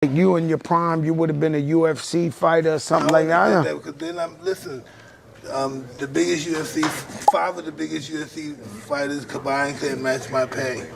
Like you in your prime, you would have been a UFC fighter or something like that. Because then listen, the biggest UFC, 5 of the biggest UFC fighters combined couldn't match my pay.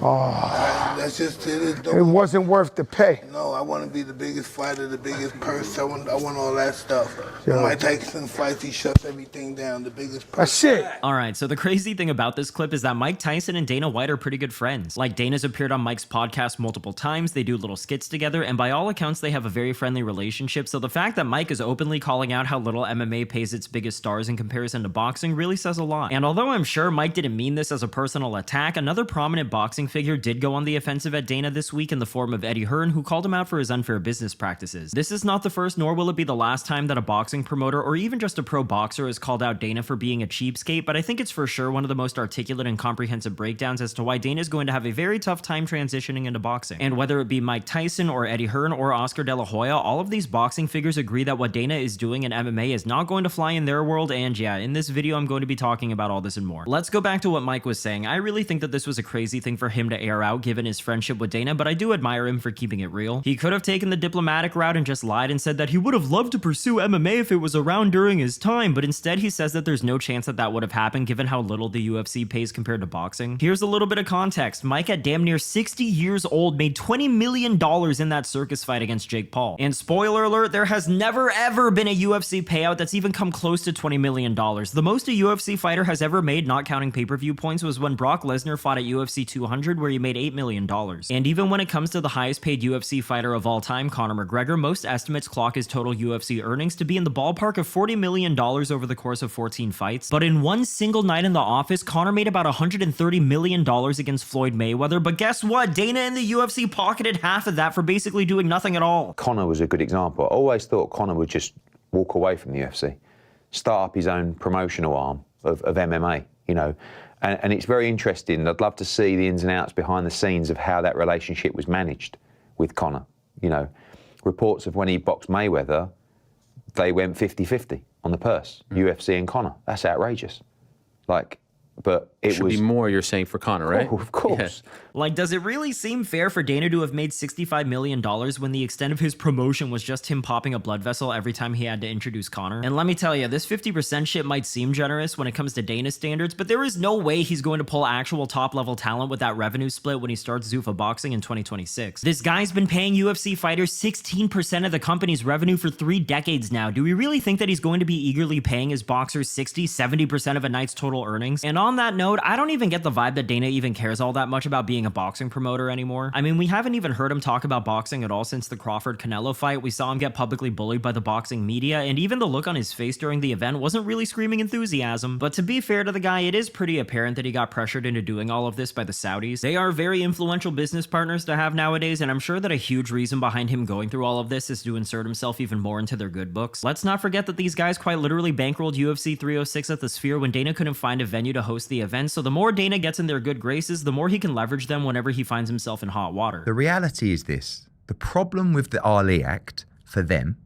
Oh, that's just it. It wasn't worth the pay. No, I want to be the biggest fighter, the biggest purse. I want all that stuff. Yeah. When Mike Tyson fights, he shuts everything down. The biggest purse. That's it. All right, so the crazy thing about this clip is that Mike Tyson and Dana White are pretty good friends. Like, Dana's appeared on Mike's podcast multiple times, they do little skits together, and by all accounts, they have a very friendly relationship, so the fact that Mike is openly calling out how little MMA pays its biggest stars in comparison to boxing really says a lot. And although I'm sure Mike didn't mean this as a personal attack, another prominent boxing figure did go on the offensive at Dana this week in the form of Eddie Hearn, who called him out for his unfair business practices. This is not the first, nor will it be the last time that a boxing promoter or even just a pro boxer has called out Dana for being a cheapskate, but I think it's for sure one of the most articulate and comprehensive breakdowns as to why Dana is going to have a very tough time transitioning into boxing. And whether it be Mike Tyson or Eddie Hearn or Oscar De La Hoya, all of these boxing figures agree that what Dana is doing in MMA is not going to fly in their world, and yeah, in this video I'm going to be talking about all this and more. Let's go back to what Mike was saying. I really think that this was a crazy thing for him to air out given his friendship with Dana, but I do admire him for keeping it real. He could have taken the diplomatic route and just lied and said that he would have loved to pursue MMA if it was around during his time, but instead he says that there's no chance that that would have happened given how little the UFC pays compared to boxing. Here's a little bit of context. Mike at damn near 60 years old made $20 million in that circus fight against Jake Paul. And spoiler alert, there has never ever been a UFC payout that's even come close to $20 million. The most a UFC fighter has ever made, not counting pay-per-view points, was when Brock Lesnar fought at UFC 200 where he made $8 million. And even when it comes to the highest paid UFC fighter of all time, Conor McGregor, most estimates clock his total UFC earnings to be in the ballpark of $40 million over the course of 14 fights. But in one single night in the office, Conor made about $130 million against Floyd Mayweather. But guess what? Dana and the UFC pocketed half of that for basically doing nothing at all. Conor was a good example. I always thought Conor would just walk away from the UFC, start up his own promotional arm of MMA, you know. And it's very interesting. I'd love to see the ins and outs behind the scenes of how that relationship was managed with Conor. You know, reports of when he boxed Mayweather, they went 50-50 on the purse, UFC and Conor. That's outrageous. Like, but it should be more, you're saying, for Conor, right? Oh, of course. Yeah. Like, does it really seem fair for Dana to have made $65 million when the extent of his promotion was just him popping a blood vessel every time he had to introduce Conor? And let me tell you, this 50% shit might seem generous when it comes to Dana standards, but there is no way he's going to pull actual top-level talent with that revenue split when he starts Zuffa Boxing in 2026. This guy's been paying UFC fighters 16% of the company's revenue for 3 decades now. Do we really think that he's going to be eagerly paying his boxers 60-70% of a night's total earnings? And on that note, I don't even get the vibe that Dana even cares all that much about being a boxing promoter anymore. I mean, we haven't even heard him talk about boxing at all since the Crawford-Canelo fight. We saw him get publicly bullied by the boxing media, and even the look on his face during the event wasn't really screaming enthusiasm. But to be fair to the guy, it is pretty apparent that he got pressured into doing all of this by the Saudis. They are very influential business partners to have nowadays, and I'm sure that a huge reason behind him going through all of this is to insert himself even more into their good books. Let's not forget that these guys quite literally bankrolled UFC 306 at the Sphere when Dana couldn't find a venue to host the event, so the more Dana gets in their good graces, the more he can leverage them whenever he finds himself in hot water. The reality is this. The problem with the Ali Act for them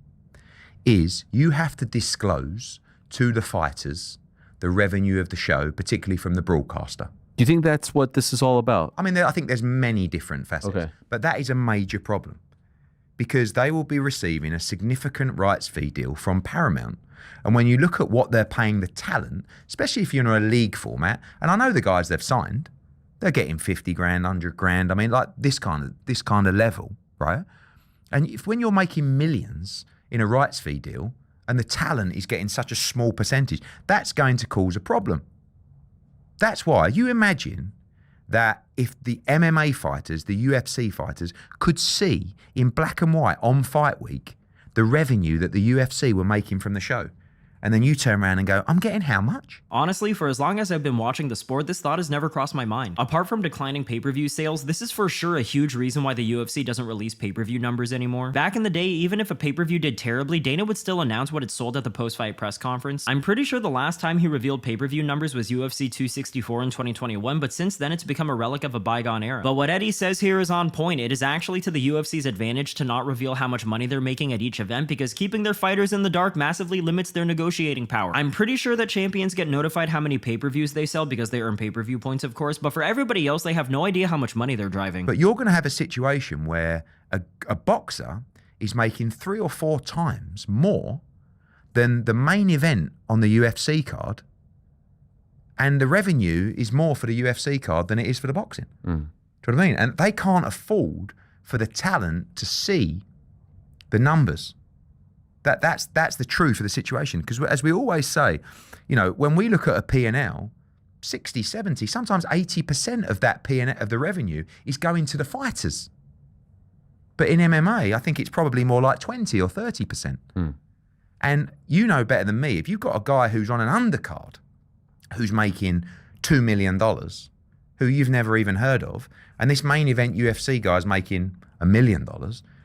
is you have to disclose to the fighters the revenue of the show, particularly from the broadcaster. Do you think that's what this is all about? I mean, I think there's many different facets, but that is a major problem because they will be receiving a significant rights fee deal from Paramount. And when you look at what they're paying the talent, especially if you're in a league format, and I know the guys they've signed, they're getting 50 grand, 100 grand. I mean, like this kind of level, right? And when you're making millions in a rights fee deal and the talent is getting such a small percentage, that's going to cause a problem. That's why you imagine that if the MMA fighters, the UFC fighters could see in black and white on fight week the revenue that the UFC were making from the show. And then you turn around and go, I'm getting how much? Honestly, for as long as I've been watching the sport, this thought has never crossed my mind. Apart from declining pay-per-view sales, this is for sure a huge reason why the UFC doesn't release pay-per-view numbers anymore. Back in the day, even if a pay-per-view did terribly, Dana would still announce what it sold at the post-fight press conference. I'm pretty sure the last time he revealed pay-per-view numbers was UFC 264 in 2021, but since then it's become a relic of a bygone era. But what Eddie says here is on point. It is actually to the UFC's advantage to not reveal how much money they're making at each event because keeping their fighters in the dark massively limits their negotiating power. I'm pretty sure that champions get notified how many pay-per-views they sell because they earn pay-per-view points, of course, but for everybody else, they have no idea how much money they're driving. But you're going to have a situation where a boxer is making 3 or 4 times more than the main event on the UFC card, and the revenue is more for the UFC card than it is for the boxing. Do you know what I mean? And they can't afford for the talent to see the numbers. That's the truth of the situation. Because as we always say, you know, when we look at a P&L, 60, 70, sometimes 80% of that P&L, of the revenue, is going to the fighters. But in MMA, I think it's probably more like 20 or 30%. And you know better than me, if you've got a guy who's on an undercard, who's making $2 million, who you've never even heard of, and this main event UFC guy's making $1 million,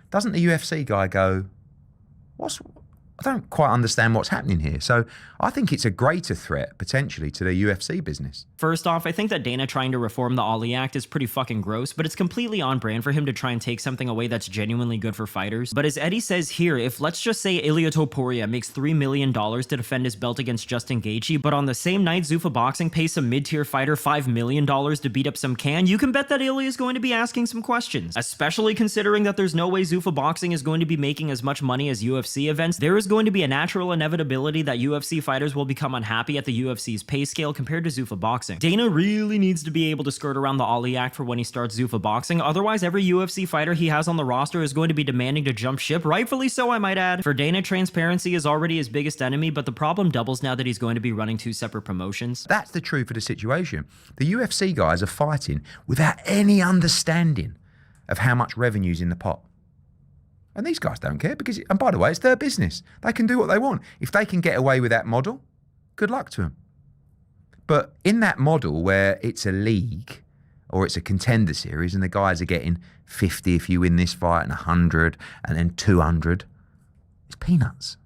doesn't the UFC guy go, I don't quite understand what's happening here. So I think it's a greater threat, potentially, to the UFC business. First off, I think that Dana trying to reform the Ali Act is pretty fucking gross, but it's completely on brand for him to try and take something away that's genuinely good for fighters. But as Eddie says here, if let's just say Ilia Topuria makes $3 million to defend his belt against Justin Gaethje, but on the same night Zuffa Boxing pays some mid-tier fighter $5 million to beat up some can, you can bet that Ilia is going to be asking some questions. Especially considering that there's no way Zuffa Boxing is going to be making as much money as UFC events, there is going to be a natural inevitability that UFC fighters will become unhappy at the UFC's pay scale compared to Zuffa Boxing. Dana really needs to be able to skirt around the Ali Act for when he starts Zuffa Boxing, otherwise every UFC fighter he has on the roster is going to be demanding to jump ship, rightfully so I might add. For Dana, transparency is already his biggest enemy, but the problem doubles now that he's going to be running 2 separate promotions. That's the truth of the situation. The UFC guys are fighting without any understanding of how much revenue's in the pot. And these guys don't care because, and by the way, it's their business. They can do what they want. If they can get away with that model, good luck to them. But in that model where it's a league or it's a contender series and the guys are getting 50 if you win this fight and 100 and then 200, it's peanuts.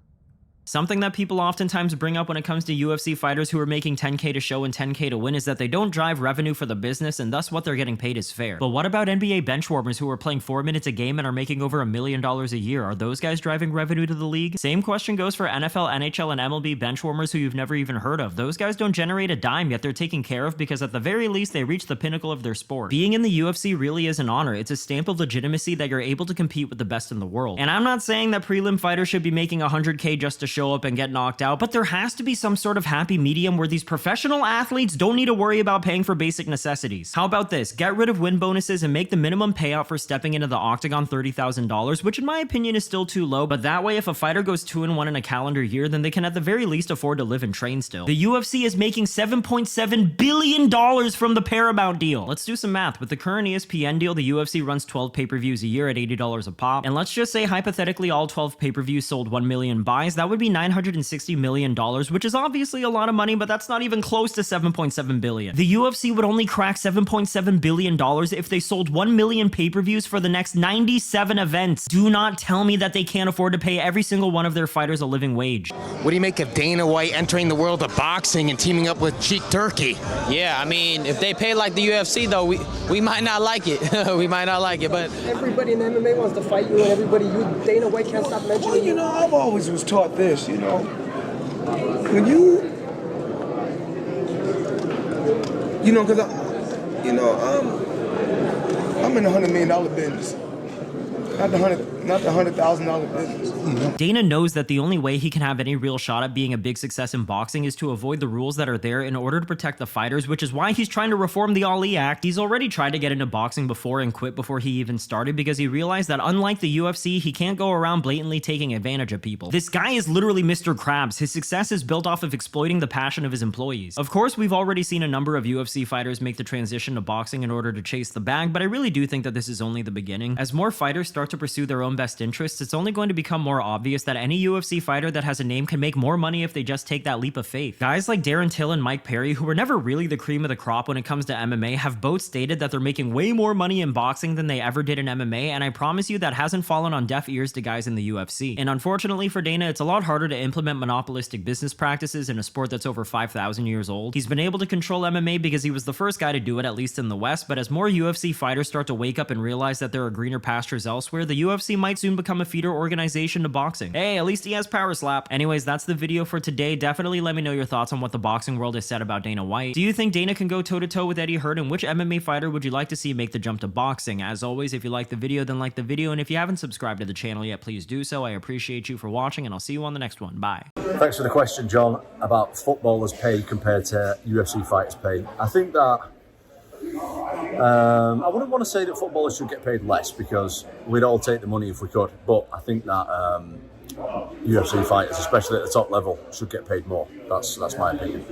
Something that people oftentimes bring up when it comes to UFC fighters who are making 10K to show and 10K to win is that they don't drive revenue for the business and thus what they're getting paid is fair. But what about NBA benchwarmers who are playing 4 minutes a game and are making over $1 million a year? Are those guys driving revenue to the league? Same question goes for NFL, NHL, and MLB benchwarmers who you've never even heard of. Those guys don't generate a dime, yet they're taken care of because at the very least they reach the pinnacle of their sport. Being in the UFC really is an honor. It's a stamp of legitimacy that you're able to compete with the best in the world. And I'm not saying that prelim fighters should be making 100K just to show up and get knocked out, but there has to be some sort of happy medium where these professional athletes don't need to worry about paying for basic necessities. How about this? Get rid of win bonuses and make the minimum payout for stepping into the octagon $30,000, which in my opinion is still too low, but that way if a fighter goes 2-1 in a calendar year, then they can at the very least afford to live and train still. The UFC is making $7.7 billion from the Paramount deal. Let's do some math. With the current ESPN deal, the UFC runs 12 pay-per-views a year at $80 a pop, and let's just say hypothetically all 12 pay-per-views sold 1 million buys, that would be $960 million, which is obviously a lot of money, but that's not even close to $7.7 billion. The UFC would only crack $7.7 billion if they sold 1 million pay-per-views for the next 97 events. Do not tell me that they can't afford to pay every single one of their fighters a living wage. What do you make of Dana White entering the world of boxing and teaming up with Cheek Turkey? Yeah, I mean, if they pay like the UFC, though, we might not like it. We might not like it, but... Everybody in MMA wants to fight you, and everybody, Dana White can't stop mentioning you. Well, I've always was taught this, when because I'm in the $100 million business, not the $100,000 business. Dana knows that the only way he can have any real shot at being a big success in boxing is to avoid the rules that are there in order to protect the fighters, which is why he's trying to reform the Ali Act. He's already tried to get into boxing before and quit before he even started because he realized that unlike the UFC, he can't go around blatantly taking advantage of people. This guy is literally Mr. Krabs. His success is built off of exploiting the passion of his employees. Of course, we've already seen a number of UFC fighters make the transition to boxing in order to chase the bag, but I really do think that this is only the beginning. As more fighters start to pursue their own best interests, it's only going to become more obvious that any UFC fighter that has a name can make more money if they just take that leap of faith. Guys like Darren Till and Mike Perry, who were never really the cream of the crop when it comes to MMA, have both stated that they're making way more money in boxing than they ever did in MMA, and I promise you that hasn't fallen on deaf ears to guys in the UFC. And unfortunately for Dana, it's a lot harder to implement monopolistic business practices in a sport that's over 5,000 years old. He's been able to control MMA because he was the first guy to do it, at least in the West, but as more UFC fighters start to wake up and realize that there are greener pastures elsewhere, elsewhere, the UFC might soon become a feeder organization to boxing. Hey, at least he has power slap. Anyways, that's the video for today. Definitely let me know your thoughts on what the boxing world has said about Dana White. Do you think Dana can go toe-to-toe with Eddie Hearn, and which MMA fighter would you like to see make the jump to boxing? As always, if you like the video, then like the video, and if you haven't subscribed to the channel yet, please do so. I appreciate you for watching, and I'll see you on the next one. Bye. Thanks for the question, John, about footballers' pay compared to UFC fighters' pay. I think that I wouldn't want to say that footballers should get paid less, because we'd all take the money if we could, but I think that UFC fighters, especially at the top level, should get paid more. That's my opinion.